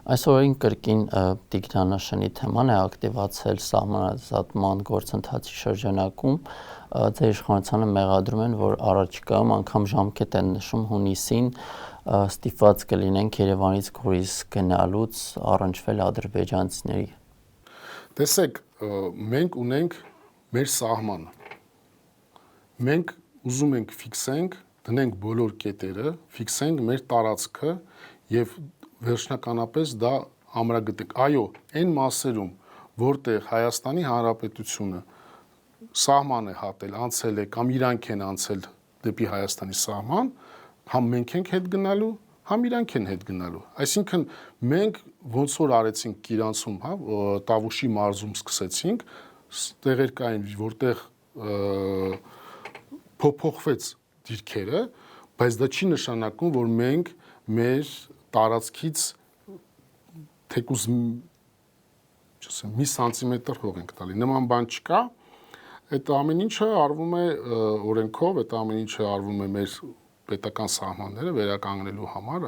Այսօրին կրկին Տիգրանաշենի թեման է ակտիվացել սահմանազատման գործընթացի շրջանակում, ձեր իշխանությանը մեղադրում են, որ առաջիկայում անգամ ժամկետ են նշում հունիսին ստիպված կլինենք Երևանից Գորիս գնալուց առնչվել ադրբեջանցիների։ Տեսեք, մենք ունենք մեր սահմանը, մենք ուզում ենք ֆիքսենք, դնենք բոլոր կետերը, ֆիքսենք մեր տարածքը և վերջնականապես դա ամրագրենք։ Այո, այն մասերում, որտեղ Հայաստանի Հանրապետությունը սահման է հատել, անցել է կամ իրանք են անցել դեպի Հայաստանի սահման, համ մենք ենք հետ գնալու, համ իրանք են հետ գնալու։ Այսինքն մենք ոնց որ արեցինք Կիրանցում, Տավուշի մարզում սկսեցինք, տեղեր կային, որտեղ փոփոխվեց դիրքերը, բայց դա չի նշանակում, որ մենք մեր տարածքից թեկուզ մի սանտիմետր հող ենք տալի, նման բան չկա, այդ ամեն ինչը արվում է օրենքով, այդ ամեն ինչը արվում է մեր պետական սահմանները վերականգնելու համար,